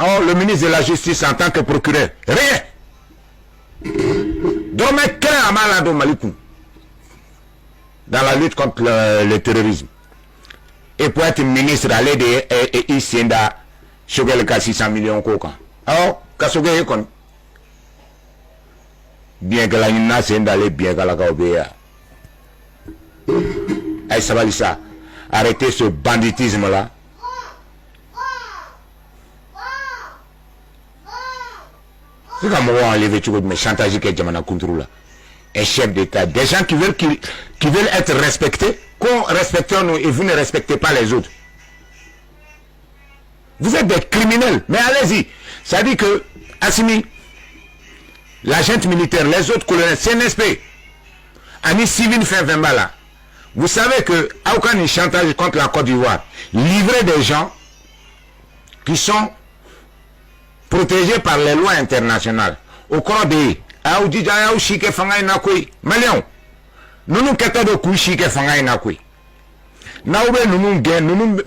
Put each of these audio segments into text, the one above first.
Oh, le ministre de la Justice en tant que procureur. Rien. Donc, mais quel est Amalado Malikou dans la lutte contre le terrorisme? Et pour être ministre, aller de Isienda, Shogel ka 600 millions Koka. Oh, Kasoge Yekon. Bien que la Nina c'est d'aller bien que la Gaobéa. Aïe, ça va ça. Arrêtez ce banditisme là. C'est comme on enlever tout mais chantage que Jamana Kuntrou là. Un chef d'État, des gens qui veulent être respectés, qu'on respecte nous et vous ne respectez pas les autres. Vous êtes des criminels, mais allez-y. Ça dit que Assimi, l'agent militaire, les autres colonels, CNSP, Ani Civil fait 20 balles là. Vous savez que aucun chantage contre la Côte d'Ivoire, livrer des gens qui sont protégés par les lois internationales. Au cours de Aoudi Jaya Shike Fangay Nakui, Malion, nous nous quittons de Kouchike Fangay Nakui. Naoube nous gagne, nous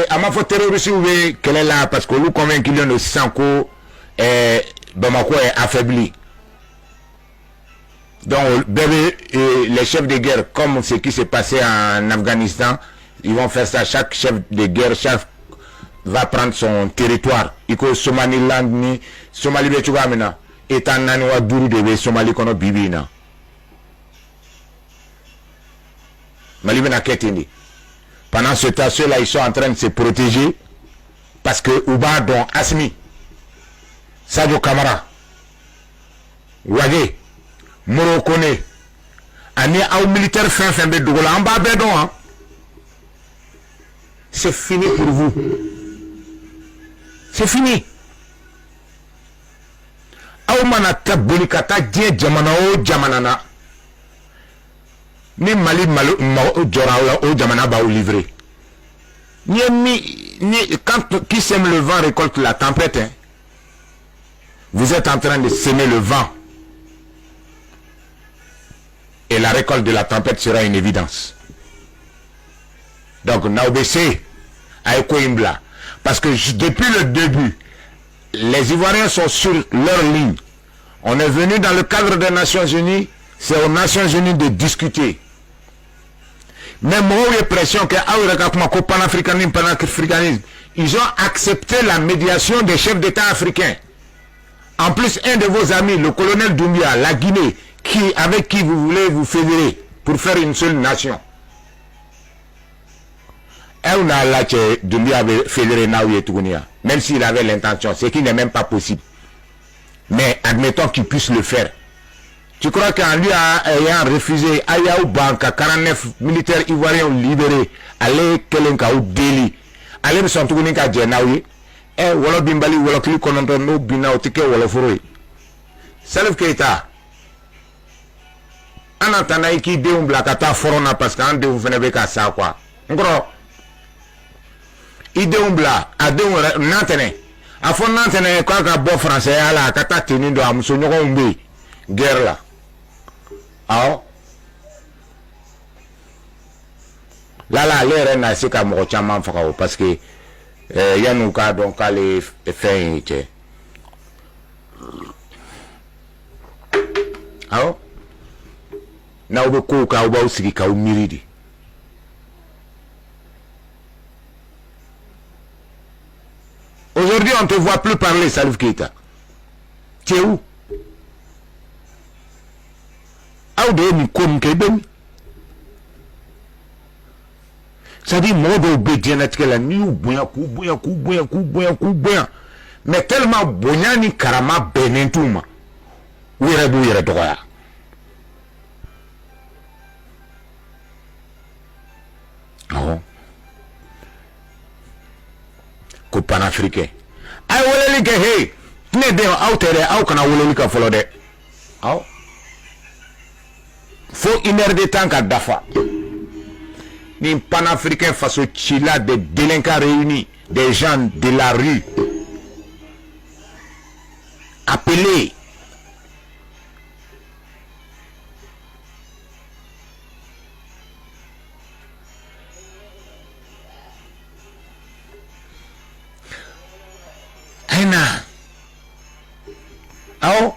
à ma faute terroriste qu'elle est là parce que nous convainc qu'il y a de Sanko et Bamako est affaibli. Donc bébé les chefs de guerre comme ce qui s'est passé en Afghanistan, ils vont faire ça. Chaque chef de guerre, va prendre son territoire. Il faut Somaliland ni Somalie Bechugamina et en Nanwa Duru de Somalie kono bibina. Malibena Ketini. Pendant ce temps, ceux-là, ils sont en train de se protéger parce que Ouba don Asmi, Sadio Kamara, Wage, Morokone, Ani au militaire fin de Dougola, en bas bedon, hein. C'est fini pour vous. C'est fini. Aoumana tabulikata die jamana o jamanana. Ni Mali malo Djora o jamana ba ou livré. Quand qui sème le vent récolte la tempête. Hein? Vous êtes en train de semer le vent. Et la récolte de la tempête sera une évidence. Donc, Naobese, Aïko Imbla. Parce que depuis le début, les Ivoiriens sont sur leur ligne. On est venu dans le cadre des Nations Unies, c'est aux Nations Unies de discuter. Mais moi, j'ai l'impression que panafricanisme, ils ont accepté la médiation des chefs d'État africains. En plus, un de vos amis, le colonel Doumbia, la Guinée, avec qui vous voulez vous fédérer pour faire une seule nation. Doumbia avait fédéré Naouye Tounia, même s'il avait l'intention, ce qui n'est même pas possible. Mais admettons qu'il puisse le faire. Tu crois qu'en lui ayant refusé, Ayaou Banka, 49 militaires ivoiriens libérés, allez Kelenka ou Delhi, allez me sentir que Djenaouye, et Wolo Bimbali, Wolo Kili Kononto, no Bina, Otike, Wolo Foroy. Salif Keita, en attendant qu'il déoum blakata forona parce qu'en déoum venait à ça quoi. Ngro, il déoum bla, a déoum nantene, a fond nantene, quoi qu'un bon français, à la kata tenu de Amsounyoumbe, guerre là. Ah, là, l'air est assez comme au Chaman Faro parce que Yanouka donc allait faire. Ah, Naoubeko Kauba aussi Kaumiridi. Aujourd'hui, on ne te voit plus parler, Salif Keita. Tu es où? Ça dit moi mais tellement bonyani karama benentuma wire bouire droya oh ko panafricain ay woleli ke hey ne de autere au kana woleli ka folo de oh faut une heure de temps qu'à Dafa. Ni panafricain face au Chila, des délinquants réunis, des gens de la rue, appelés. Aïna. Oh,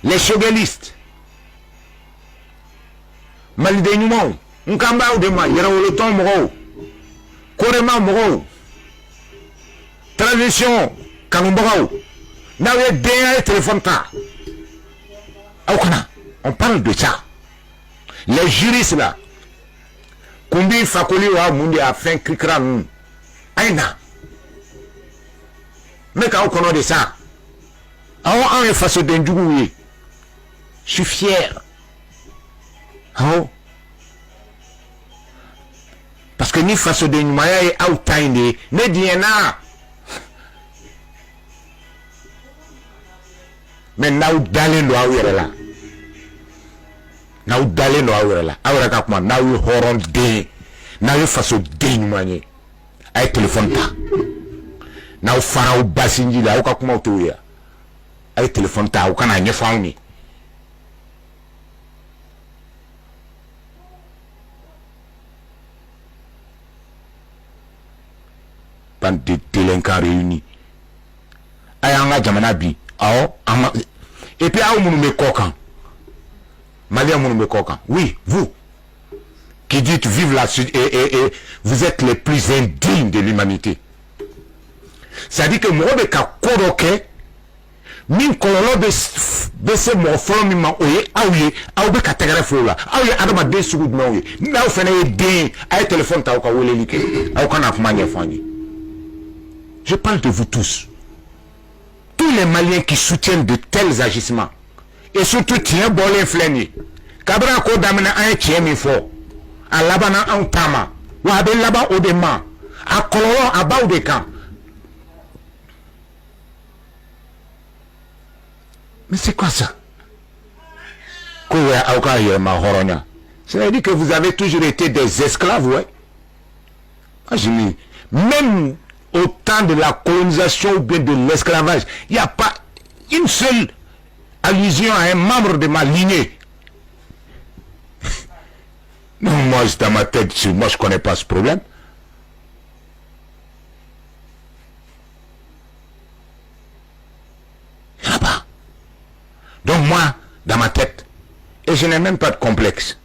les choguelistes. Malidénument. Nkamba ou de moi, yera le temps moro. Korema moro. Transition, kanumbrao. N'avez bien téléphone ta. On parle de ça. Les juristes là. Combien Fakoli wa mundi a fait krikra nous. Aïna. Mais quand on connaît de ça. On est face au Dendjougoué. Je suis fier. Oh. Parce que ni face au Dendjougoué est out-time. Ne diena. Mais now dalen do awere la. Now dalen do awere la. Awere ka kuma now horon de. Now faso de nyumanye. Ay téléphone ta. Now fara u basinji la ka kuma to ya. Ay téléphone ta u kana nyefa ni. Bande de délinquants réunis. Ay anga jamana bi. Et puis, oui, vous qui dites vive la Sud et vous êtes les plus indignes de l'humanité. Ça dit que moi, je suis koroke, min kololo bese mo folo mi ma oye awye awbe kategara fola awye adama de sugud ma oye na o fene de ay téléphone ta ko wele like aw kana fuma nyefani. Je parle de vous tous. Tous les Maliens qui soutiennent de tels agissements, et surtout tiens bon l'influence, Kabra ko damina un tien mi fo, à labana un tama, ou à ben là-bas au dema, à Coloro à bas de camp. Mais c'est quoi ça? Ça veut dire que vous avez toujours été des esclaves, ouais. Même au temps de la colonisation ou bien de l'esclavage, il n'y a pas une seule allusion à un membre de ma lignée. Non, moi, c'est dans ma tête, moi, je ne connais pas ce problème. Il n'y en a pas. Donc, moi, dans ma tête, et je n'ai même pas de complexe.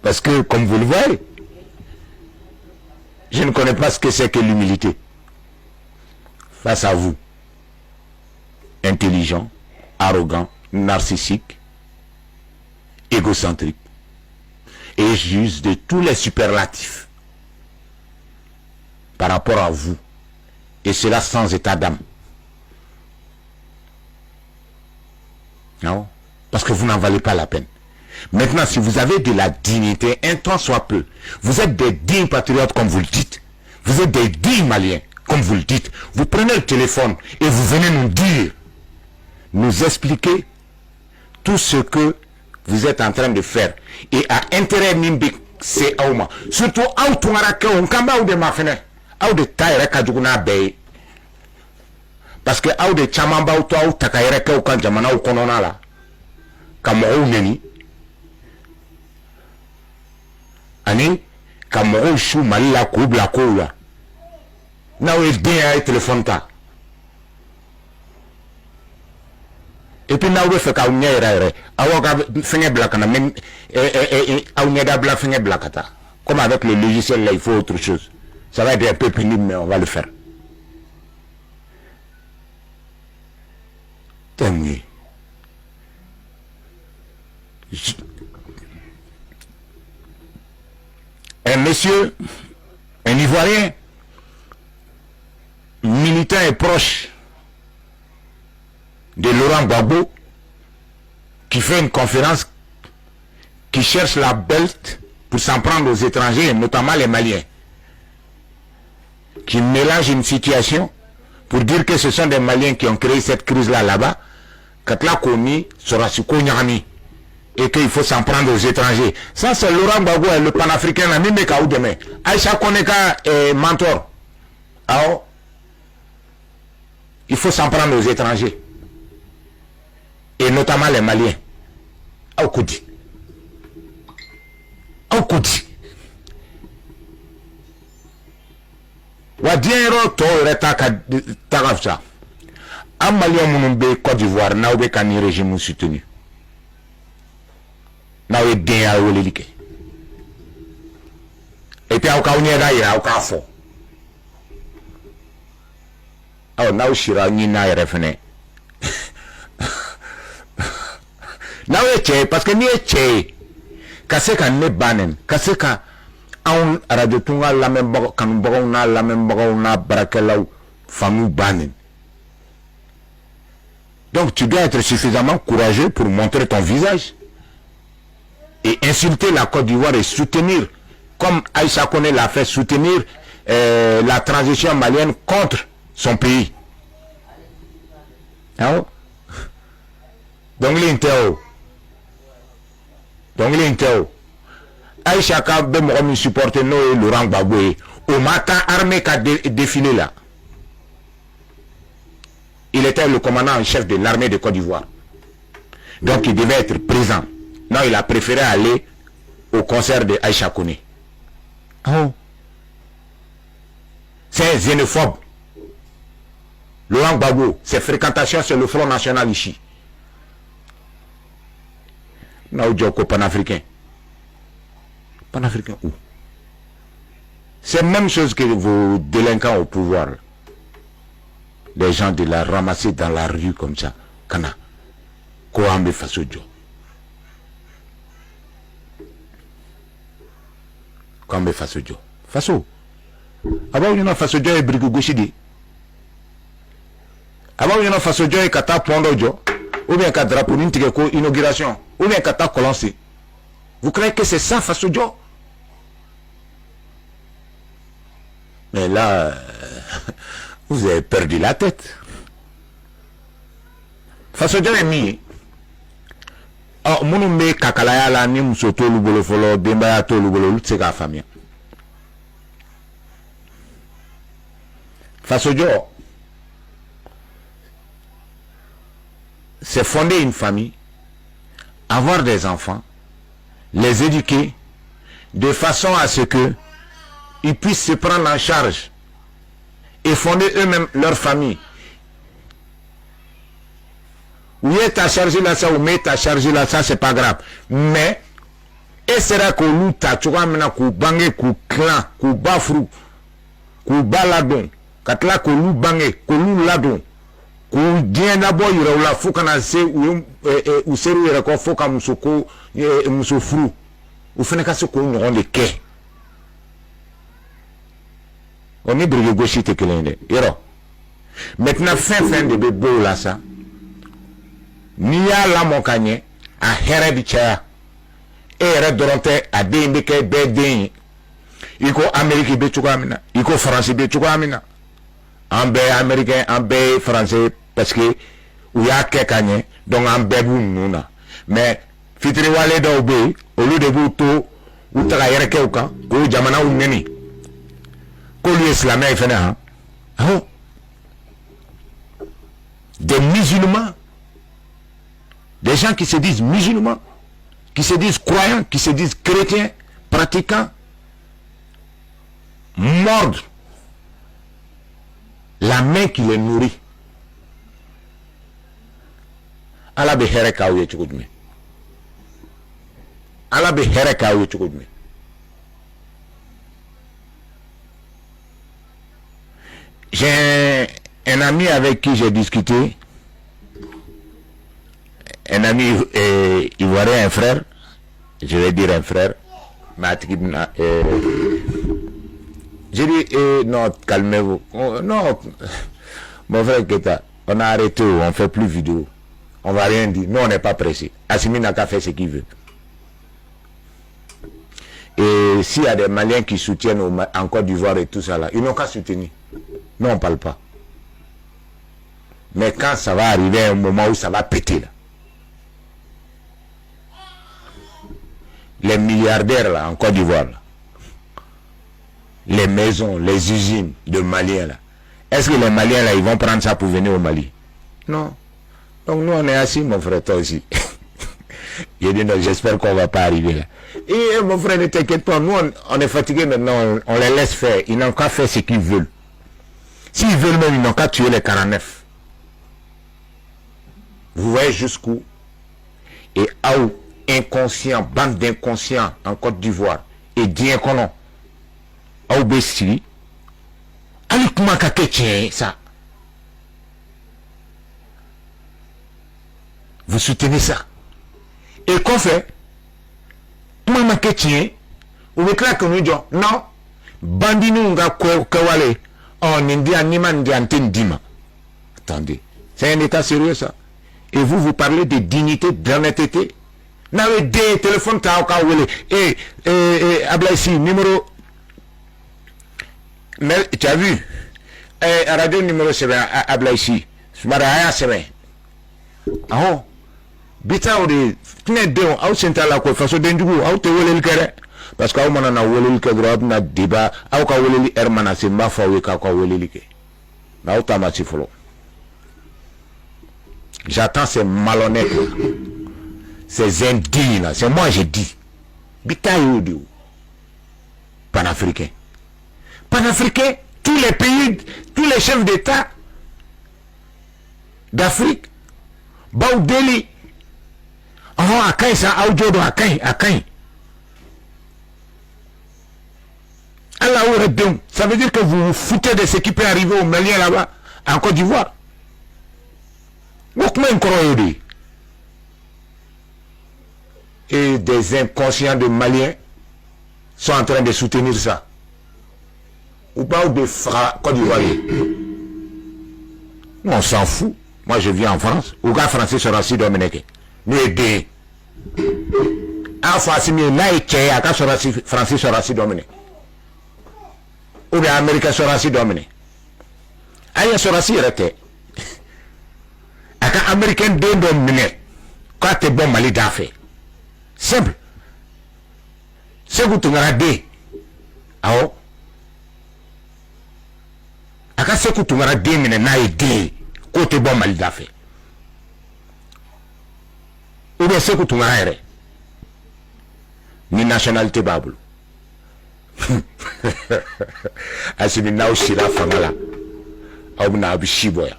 Parce que, comme vous le voyez, je ne connais pas ce que c'est que l'humilité. Face à vous, intelligent, arrogant, narcissique, égocentrique, et j'use de tous les superlatifs par rapport à vous, et cela sans état d'âme. Non? Parce que vous n'en valez pas la peine. Maintenant, si vous avez de la dignité, un temps soit peu, vous êtes des dignes patriotes comme vous le dites. Vous êtes des dignes Maliens comme vous le dites. Vous prenez le téléphone et vous venez nous dire, nous expliquer tout ce que vous êtes en train de faire. Et à intérêt Nimbik, c'est Auma. Surtout, on kamba ou de mafene, ou de taïre kadjuguna bay. Parce que ou de chamamba ou toi ou takaire ou kanjamana ou konona la. Kamoro neni. Ani Kamoro chou malila koubla koula. Na ou bien à téléphone ta. Et puis na ou fait ka unya ere. Awoga finge blakana même a unya da bla finge blakata. Comme avec le logiciel là, il faut autre chose. Ça va être un peu pénible mais on va le faire. Tenez. Un monsieur, un Ivoirien, militant et proche de Laurent Gbagbo, qui fait une conférence, qui cherche la belt pour s'en prendre aux étrangers, notamment les Maliens, qui mélange une situation pour dire que ce sont des Maliens qui ont créé cette crise-là là-bas, quand la Komi sera sur Konyami. Et qu'il faut s'en prendre aux étrangers. Ça, c'est Laurent Gbagbo, le panafricain, la même cas ou demain. Aïcha Koneka est mentor. Alors, il faut s'en prendre aux étrangers. Et notamment les Maliens. Au Koudi. Au Koudi. Wadiero to reta tarafsa. Un Malien Mounoube Côte d'Ivoire n'a pas qu'un régime soutenu. N'a pas bien à l'élite. Et puis, au n'y a rien, au cas fort. Oh, n'a pas chira ni n'a pas refné. N'a pas ché, parce que n'y est ché. Cassé qu'un ne banen, cassé qu'un radio tunga la même bago, quand on a la même bago, on a braquela ou famille banen. Donc tu dois être suffisamment courageux pour montrer ton visage et insulter la Côte d'Ivoire et soutenir, comme Aïcha Koné l'a fait, soutenir la transition malienne contre son pays. Ah, donc l'interro. Donc l'interro. Aïcha Koné supporte nous Laurent Gbagbo. Au matin, armée qui a défilé là. Il était le commandant en chef de l'armée de Côte d'Ivoire. Donc il devait être présent. Non, il a préféré aller au concert de Aïcha Koné. Oh. C'est un xénophobe. Laurent Gbagbo, ses fréquentations sur le Front National ici. Non, Djoko panafricain. Panafricain où? C'est la même chose que vos délinquants au pouvoir. Les gens de la ramasser dans la rue comme ça. Kana. Kouambe Fasojo. Kouambe Fasojo. Faso. Avant, il y a Fasojo et Brigo Goshidi. Avant, il y a Fasojo et Kata Pondojo. Ou bien Kata drapeau d'inauguration. Inauguration. Ou bien Kata Kolansi. Vous croyez que c'est ça, Fasojo? Mais là... vous avez perdu la tête. Fasojo est mis. Oh, Mounoumbe Kakalaya la ni Mousoto Lubolo Folo, Dembayato Lubolo, Lutsega Famia. Fasojo, c'est fonder une famille, avoir des enfants, les éduquer, de façon à ce que ils puissent se prendre en charge et fonder eux-mêmes leur famille. Oui, tu as chargé là ça, ou mais tu as chargé là ça, c'est pas grave. Mais, et sera que nous tu vois maintenant qu'on bangé, qu'on clan, qu'on bafrou, qu'on baladon, katla qu'on nous bangé, qu'on nous ladon, qu'on dit d'abord il y aura la faut qu'on a c'est ou c'est où il y aura faut qu'on musoko, musofrou, ou fait qu'à ce qu'on nous rend les quais. On est brûlé gauche et que l'un maintenant fin de bébé là ça ni ya la montagne a heredicha et redorante a dembeke bedin iko Amérique be tukamina iko France be tukamina ambe américain ambe français parce que ou ya kekanye donc ambe bu nuna mais fitri wale do be au lieu de buto ou ta yere keuka ko jamana ou neni ko lui islamien fait hein des musulmans, des gens qui se disent musulmans, qui se disent croyants, qui se disent chrétiens, pratiquants, mordent la main qui les nourrit. Allah be hereka ou yechukudme. Allah be hereka ou yechukudme. J'ai un ami avec qui j'ai discuté, un ami ivoirien, un frère, je vais dire un frère, j'ai dit, non, calmez-vous, non, mon frère Keta, on a arrêté, on ne fait plus vidéo, on ne va rien dire, nous on n'est pas pressé, Assimi n'a qu'à faire ce qu'il veut. Et s'il y a des Maliens qui soutiennent en Côte d'Ivoire et tout ça là, ils n'ont qu'à soutenir, nous on ne parle pas. Mais quand ça va arriver à un moment où ça va péter là, les milliardaires là en Côte d'Ivoire, les maisons, les usines de Maliens là, est-ce que les Maliens là ils vont prendre ça pour venir au Mali? Non. Donc nous on est assis mon frère, toi aussi. Il dit non, j'espère qu'on va pas arriver là. Et mon frère ne t'inquiète pas, nous on est fatigué maintenant, on les laisse faire, ils n'ont qu'à faire ce qu'ils veulent. S'ils veulent même, ils n'ont qu'à tuer les 49. Vous voyez jusqu'où? Et où inconscient, bande d'inconscients en Côte d'Ivoire, et bien qu'on a, où Bessi, allez comment qu'à ça? Vous soutenez ça? Et qu'on fait? Comment qu'à ou que nous disons, non, bandinu nga kwale, on India niman dima. Attendez, c'est un état sérieux ça. Et vous parlez de dignité, d'honnêteté. N'avez des téléphones et Ablaïsi, numéro. Mais tu as vu, radio numéro 7, Ablaïsi, Maraya 7. Ah oh, bita ou de, tenez deux, ou s'entend la quoi, façon d'un jour, ou te voulez le kere. Parce que on a volé le kere, on a débat, ou ka volé le hermana, c'est ma foi, ou ka volé le kere. Na ou ta mati follow. J'attends ces malhonnêtes, ces indignes là. C'est moi j'ai dit. Bitaïou, panafricain. Panafricain, tous les pays, tous les chefs d'État d'Afrique, Baoudeli, Akai, ça, Aoujodo, Akai. Ça veut dire que vous vous foutez de ce qui peut arriver aux Maliens là-bas, en Côte d'Ivoire. Et des inconscients de Maliens sont en train de soutenir ça. Ou pas de Côte d'Ivoire. On s'en fout. Moi je vis en France. Ou gars français sera si Dominique. Nous aider. En face, mieux là et tché, à français sera si Dominique. Ou bien Américain sera si Dominique. Aïe sera si arrêté. Aka Américain de Dominique. Quand t'es bon Mali d'affaires. Simple. C'est que tu m'as dit. Ah oh. Aka c'est que tu m'as dit, mais n'a aidé. Côté bon Mali d'affaires. Ou bien c'est que tu m'as dit. Ni nationalité babou. Asimi na aussi la famala. Ou na abishiboya.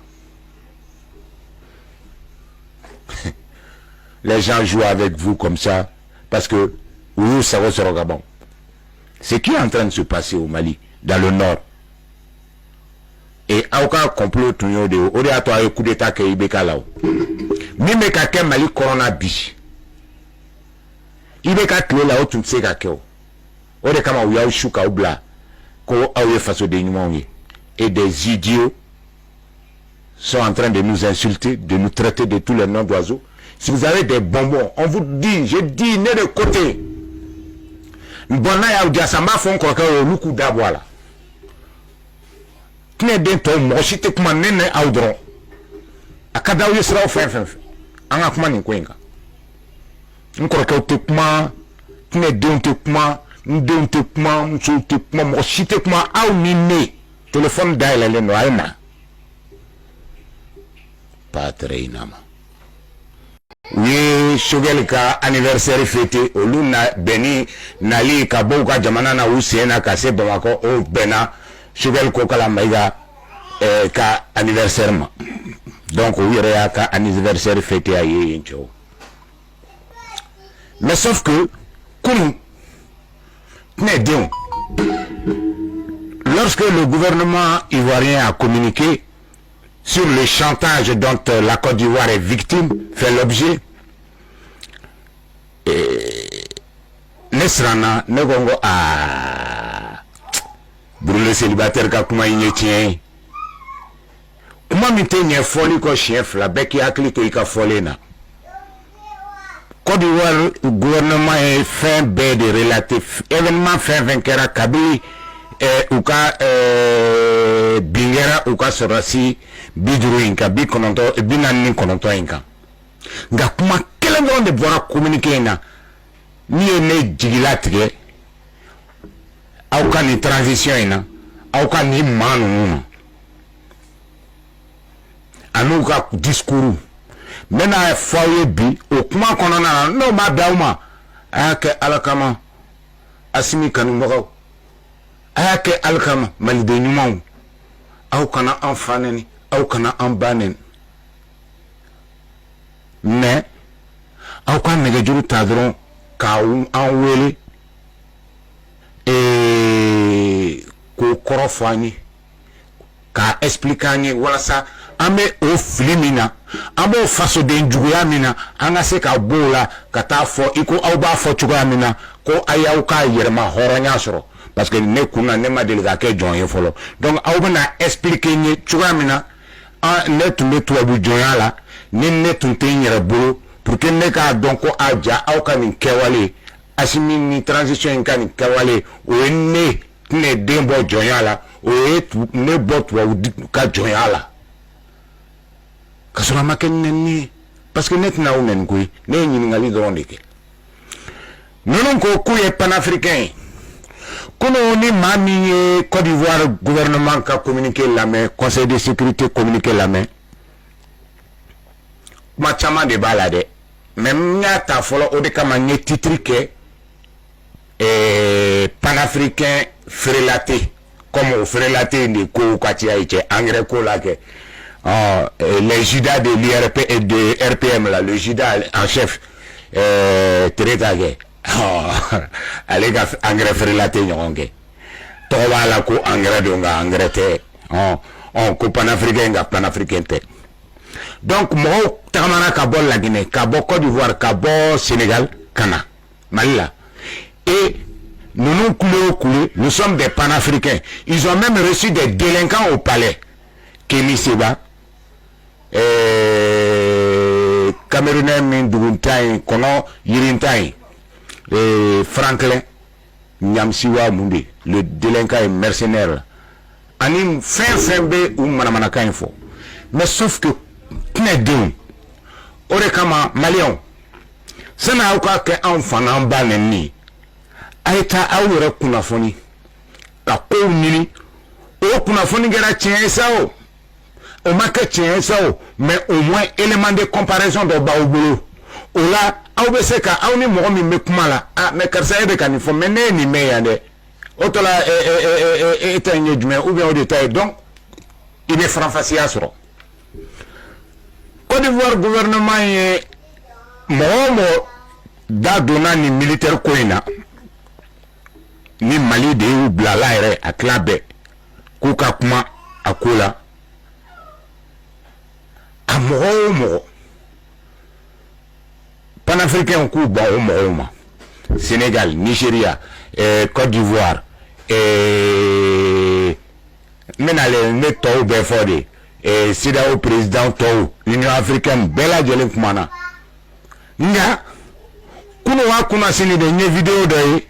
Les gens jouent avec vous comme ça parce que vous savez sur le Gabon. Ce qui est en train de se passer au Mali, dans le nord. Et aucun complot tout le monde, au à toi, coup d'état qui est là. Même quelqu'un Mali corona biche. Il est qu'à là où tu ne sais qu'à quoi. Au de kama ou shuka ou bla, ko aouye face au dénouement. Et des idiots sont en train de nous insulter, de nous traiter de tous les noms d'oiseaux. Si vous avez des bonbons, on vous dit, je dis, né de côté. Mbona ya udiasamba font quoi que le coup d'abois là. Qui n'est d'un ton, moi, si tu es nene audron. A kada ou sera au fin. Anga kuma ni kwenga. Nkora ka utekuma, qui n'est d'un tekuma, d'un tekuma, m'sou tekuma, moi, si tekuma, au mime. Téléphone d'aile le noaina. Pas très inama. Oui, Shogel ka anniversaire fêté au luna beni nali ka boka jamana na usena ka se bamako o bena Shogel ko kala maiga ka anniversaire ma. Donc oui ya ka anniversaire fêté aye incho. Mais sauf que comme lorsque le gouvernement ivoirien a communiqué sur le chantage dont la Côte d'Ivoire est victime, fait l'objet. Nesrana, Negongo a brûlé célibataire kakuma ignetien. Comment m'était n'y folie ko chef la bec qui a cliqué ka folie na. Côte d'Ivoire, le gouvernement est fin B de relatif événement fin vainqueur à Kabylie ou ka Bingera ou ka Sorasi Bidru inka bi kononto binani kononto inka nga kuma kele ngonde bora communiquer na ni ene jigilatre au ka ni transition ina au ka ni manu anu ka discours mena foyer bi o kuma konona no ma dauma ake alakama asimi kanu moko ake alakama malide nyumau aw kana an fa neni aw kana an ba neni mais aw ka nɛgɛjuru ta dɔrɔn k'an wele k'o kɔrɔ fɔ an ye k'a expliquer an ye walasa an bɛ o fili min na an b'o fasoden juguya min na an ka se ka bɔ o la ka taa fɔ i ko aw b'a fɔ cogoya min na ko a y'aw ka yɛrɛma hɔrɔnya sɔrɔ parce que ne kun na ne ma deli ka kɛ jɔn ye fɔlɔ donc aw bɛna expliquer n ye cogoya min na ne tun bɛ tubabu jɔnya la ni ne tun tɛ n yɛrɛ bolo pour que ne k'a dɔn ko a ja aw ka nin kɛwale Assimi ni transition in ka nin kɛwale o ye ne tɛna den bɔ jɔnya la o ye ne bɔ tubabu ka jɔnya la ka sɔrɔ a ma kɛ nɛni ye parce que ne tɛna aw nɛni koyi ne ye ɲininkali dɔrɔn de kɛ ninnu ko k'u ye panafricain ye kunu ni maa min ye Côte d'Ivoire gouvernement ka communiqué lamɛn conseil de sécurité communiqué lamɛn kuma caman de b'a la dɛ mais n y'a ta fɔlɔ o de kama n ye titre kɛ panafricain frelaté comme o frelaté de ko ka ca ye cɛ engrais ko la kɛ les judas de l'IRP et de RPM là le judas en chef Tereta kɛ ale ka engrais frelaté ɲɔgɔn kɛ tɔgɔ b'a la ko engrais don nka engrais tɛ ko panafricain nka panafricain tɛ donc mɔgɔw tagamana ka bɔ Laginɛ ka bɔ Côte d'Ivoire ka bɔ Sénégal ka na Mali la et nous coulés, nous sommes des panafricains. Ils ont même reçu des délinquants au palais. Kémy Séba, Camerounais Mindouguntaï, Kono Yirintaï, Franklin Nyamsiwa Mundi, le délinquant et mercenaire. Anim fin B ou Manamanaka info. Mais sauf que, Knedoum, Orekama Malion, ça n'a aucun qu'un en bas ni. Aïta aoura kunafoni la ko nini o kunafoni gara tien sao o maka tien sao mais au moins élément de comparaison do ba obolo o la aw be se ka aw ni mo mi me kuma la ah mais karsa e be kan fo mais ne ni me yande o to la tanye jume ou bien au détail donc il est franc-facia soro Côte d'Ivoire gouvernement ye mo da dona ni militaire koina ni Mali de ou blala ere a klabe kuka kuma akola a mo panafricain ku ba o mo Sénégal, Nigeria, Côte d'Ivoire menale ne to be fode sida o président to Union africaine bela jelen kumana nga kuno wa kuna sini de nye video de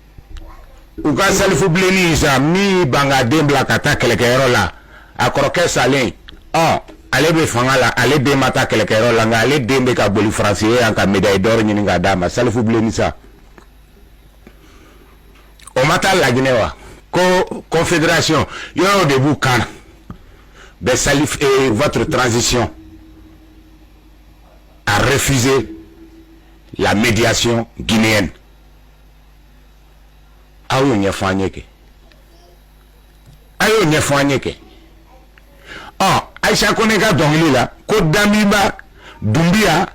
uka salifu bleni isa mi banga dembla kata kelekero la akoroke salin ale be fanga la ale be mata kelekero la nga ale dembe ka boli français anka médaille d'or nyini nga dama salifu bleni sa o mata la Guinée ko confédération yo de boukan be salif et votre transition a refusé la médiation guinéenne. Ayo nyefanyeke Aisha koneka dongli la ko damiba dumbia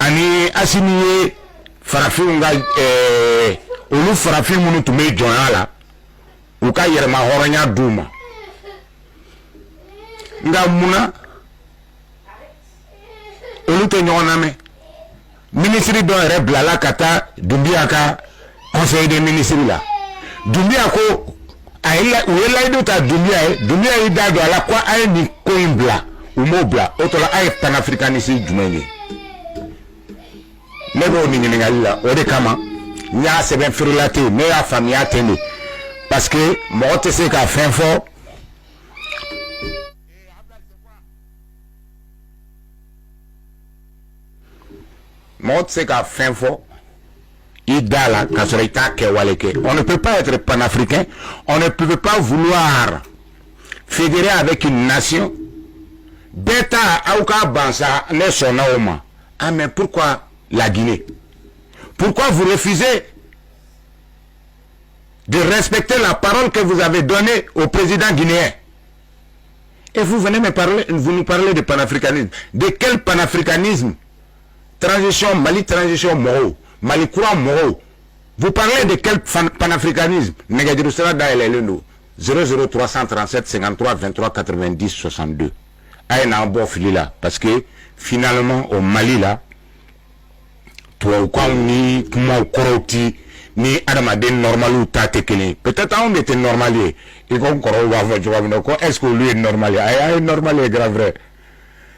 ani asimiye farafinga olu farafin munu tume jonala uka yerma horonya duma nga muna olu to nyona me ministre do reblala kata dumbia ka conseil des ministres là Dumbia ko ayela wela ido ta Dumbia ida do ala kwa ay ni koimbla umobla otola ay panafricaniste jumenge nebo ni ngalila ode kama nya seben frelaté me ya famia tene parce que mo te se ka fin fort mo te se ka fin fort Idala, on ne peut pas être panafricain, on ne peut pas vouloir fédérer avec une nation. Beta Aouka Bansa ne sonoma. Ah mais pourquoi la Guinée? Pourquoi vous refusez de respecter la parole que vous avez donnée au président guinéen? Et vous venez me parler, vous nous parlez de panafricanisme. De quel panafricanisme? Transition, Mali transition Moro, Mali courant Moro. Vous parlez de quel panafricanisme? Negadirou sera dans les 00337 53 23 90 62. Aïe n'a bon fili là. Parce que finalement au Mali là, toi ou quand ni comment koroti ni adamaden normal ou tatekele. Peut-être on était normalé. Et qu'on est-ce que lui est normalé? Aïe normalé grave vrai.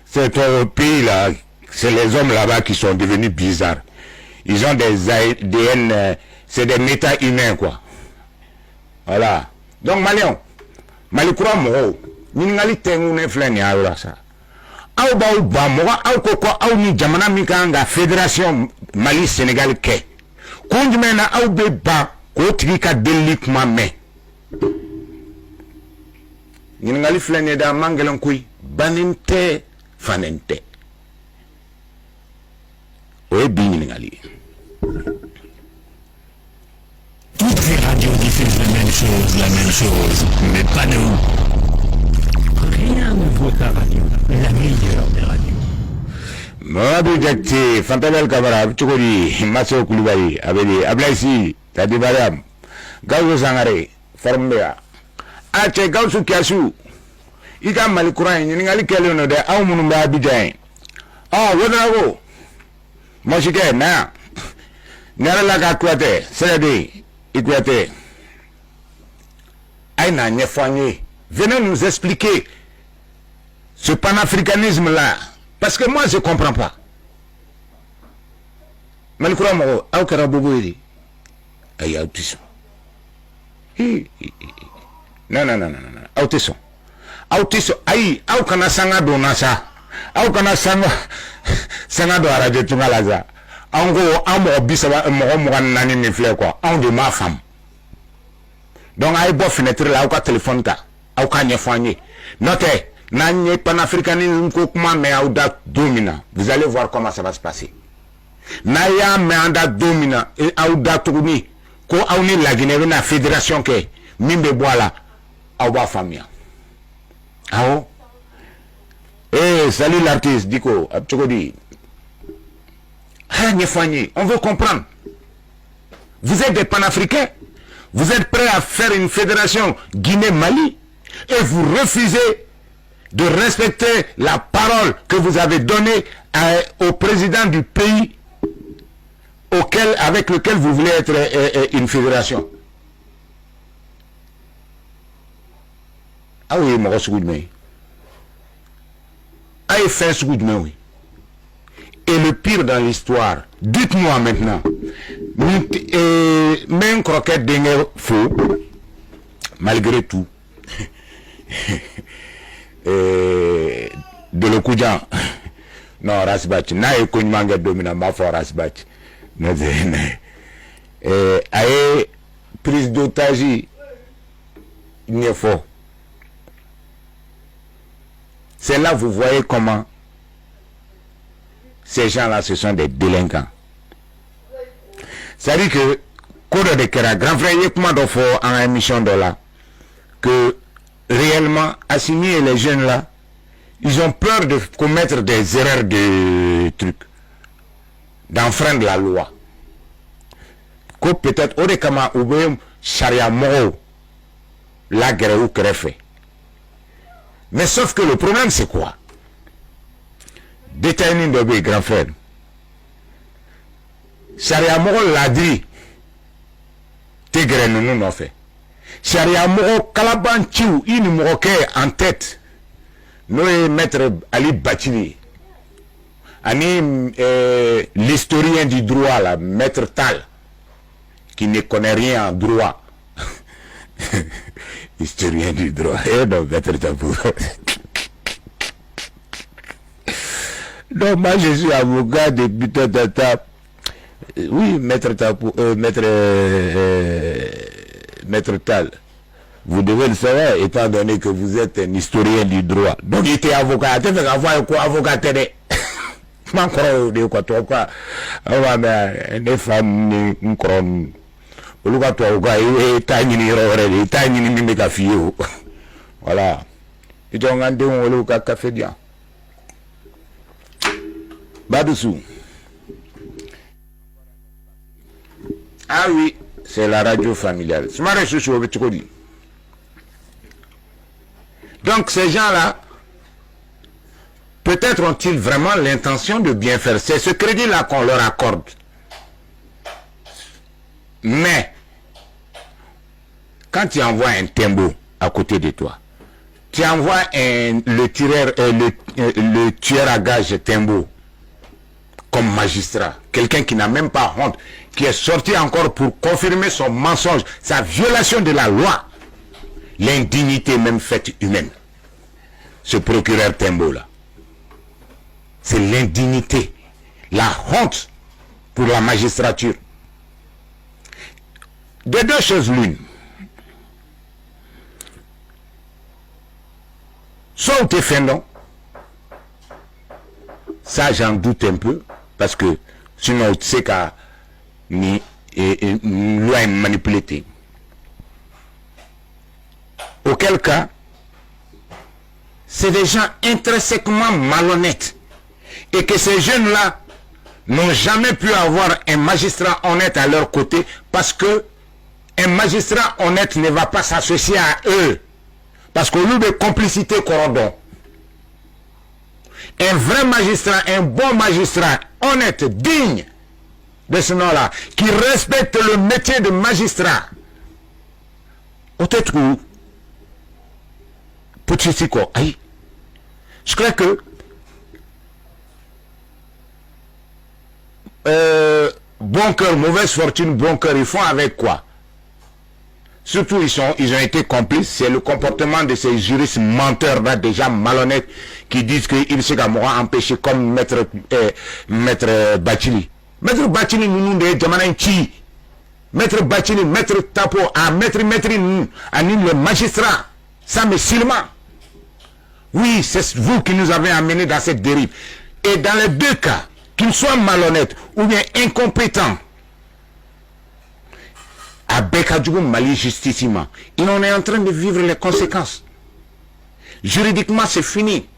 C'est un pays là. C'est les hommes là-bas qui sont devenus bizarres. Ils ont des ADN, c'est des méta-humains quoi. Voilà. Donc Malion, Malikura Moro, Ningali Tengu ne flène à ça. Aou baou ba mora, aou koko, aou ni jamana mikanga, Fédération Mali-Sénégal ke. Kondimena aou be ba, kotrika delik ma me. Ningali flène da mangelon kui, banente, fanente. Oui, bien, toutes les radios diffusent la même chose, mais pas nous. Rien ne vaut ta radio, la meilleure des radios. Mamadou Diakité, Fantabel Kamara, Tchokoli, Masseo Koulibaly, Abedi, Ablaïsi, Tadi Mariam, Gaouzo Sangare, Formea, Ache Gaoussou Kiasou, Ika Malikouran, Ningali Keliono de Aoumoumba Abidjan. Ah, Wodrago. Moi je dis, non, n'y'a la gâte, c'est-à-dire, écoutez, Aïna Nyefouani, venez nous expliquer ce panafricanisme-là, parce que moi je ne comprends pas. Malikura Moro, Aoukara Boboiri, aïe, autisme. Non, autisme. Autisme, aïe, Aoukana Sanga Donasa, Aoukana Sanga do radio Tungalaza. En gros, on bisaba nani ni fleur quoi. On de ma femme. Donc aïe bo fenêtre là ou ka téléphone ka. Ou ka nyefanye. Notez, nanye panafricanisme ko kuma me auda domina. Vous allez voir comment ça va se passer. Naya me anda domina et auda tourni. Ko auni la Guinée na fédération ke mimbe boala au ba famille. Ah oh. Eh, salut l'artiste, Diko, Abtchokodi. On veut comprendre. Vous êtes des panafricains. Vous êtes prêts à faire une fédération Guinée-Mali. Et vous refusez de respecter la parole que vous avez donnée au président du pays avec lequel vous voulez être une fédération. Ah oui, mon oui. A fait ce goût oui. Et le pire dans l'histoire, dites-moi maintenant, même croquette d'ingue faux, malgré tout, de l'Okoujan, non, Rasbach, n'a eu connu manga dominant, ma foi Rasbach, a prise d'otage, il n'est faux. C'est là vous voyez comment ces gens-là, ce sont des délinquants. C'est-à-dire que, Kodo de Kera, grand frère, il y a comment d'offre en émission de là, que réellement, Assimi et les jeunes là, ils ont peur de commettre des erreurs de trucs, d'enfreindre la loi. Que peut-être, au décama, ou bien, charia moro, la guerre ou fait. Mais sauf que le problème c'est quoi? Détaillement de grand frère. Charia moro l'a dit. Tigre nous non fait. Charia moro Kalaban Chiou, il nous en tête. Nous maître Ali Batili. Ani l'historien du droit là, maître Tal, qui ne connaît rien en droit. Historien du droit. Et non, maître Tapou. Non, moi je suis avocat depuis tata. Oui, maître Tapou, maître Tal. Vous devez le savoir, étant donné que vous êtes un historien du droit. Donc il était avocat. Tu fais avoir quoi avocat télé. Je m'en crois de quoi toi quoi. On va mais les femmes une couronne. Voilà. ils ont regardé un café bien. Badoussou. Ah oui, c'est la radio familiale. Donc ces gens-là, peut-être ont-ils vraiment l'intention de bien faire. C'est ce crédit-là qu'on leur accorde. Mais, quand tu envoies un timbo à côté de toi, tu envoies le tueur à gage timbo comme magistrat, quelqu'un qui n'a même pas honte, qui est sorti encore pour confirmer son mensonge, sa violation de la loi, l'indignité même faite humaine. Ce procureur timbo là, c'est l'indignité, la honte pour la magistrature. De deux choses l'une. Soit tu es fendant, ça j'en doute un peu, parce que sinon tu sais qu'à ni loi manipulée. Auquel cas, c'est des gens intrinsèquement malhonnêtes. Et que ces jeunes-là n'ont jamais pu avoir un magistrat honnête à leur côté, parce que un magistrat honnête ne va pas s'associer à eux. Parce qu'au lieu de complicité corrodon, un vrai magistrat, un bon magistrat, honnête, digne de ce nom-là, qui respecte le métier de magistrat, peut-être que je crois que bon cœur, mauvaise fortune, bon cœur, ils font avec quoi? Surtout, ils ont été complices. C'est le comportement de ces juristes menteurs là, déjà malhonnêtes, qui disent que Ibn Gamora a empêché comme maître Bachili. Maître Bachili, nous de Djamanan Chi. Maître Bachili, maître Tapo, à maître anime le magistrat. Ça me silma. Oui, c'est vous qui nous avez amenés dans cette dérive. Et dans les deux cas, qu'ils soient malhonnêtes ou bien incompétents, à Bekadjougou Mali justissement, il en est en train de vivre les conséquences. Juridiquement, c'est fini.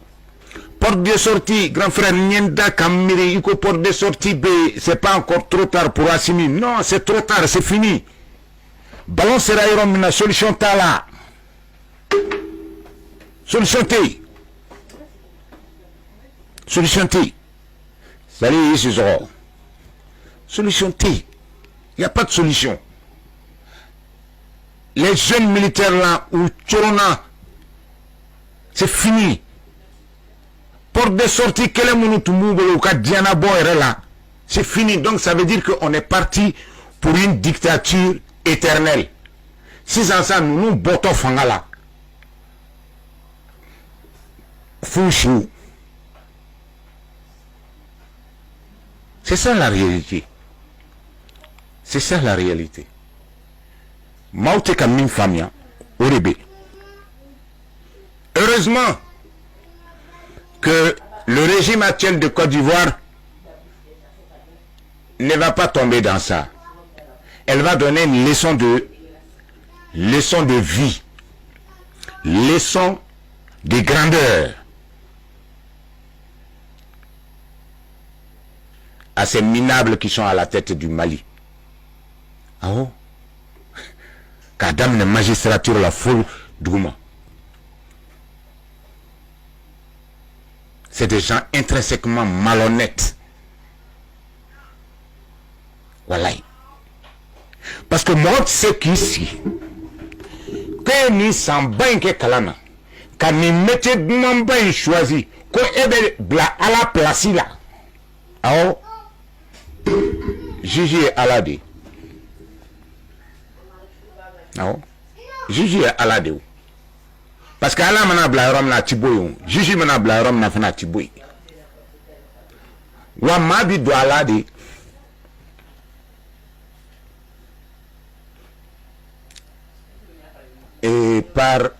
Porte de sortie, grand frère Nienda Kamiri, Iko porte de sortie B, c'est pas encore trop tard pour Assimi. Non, c'est trop tard, c'est fini. Ballon sera une solution là. Solution T. Solution T. Salut, ici, Zoro. Solution T. Il n'y a pas de solution. Les jeunes militaires là, ou Tchorona, c'est fini. Porte de sortie, c'est fini. Donc ça veut dire qu'on est parti pour une dictature éternelle. Si c'est ça, nous bottons Fangala. Fouchou. C'est ça la réalité. C'est ça la réalité. Maote Kamim Famia, Orebe. Heureusement que le régime actuel de Côte d'Ivoire ne va pas tomber dans ça. Elle va donner une leçon de vie, leçon de grandeur à ces minables qui sont à la tête du Mali. Ah oh? Kadam la magistrature la foule d'Ouma. C'est des gens intrinsèquement malhonnêtes. Voilà. Parce que moi, tu sais qu'ici, que ni s'en bain que kalana, quand ni métier de mon bain choisi, qu'on est à la place là. Alors, Gigi Alade. Non. Gigi Alade. Parce que Allah mana blairom na tiboy. Gigi mana blairom na fana tiboy. Wa mabi do Alade. Et par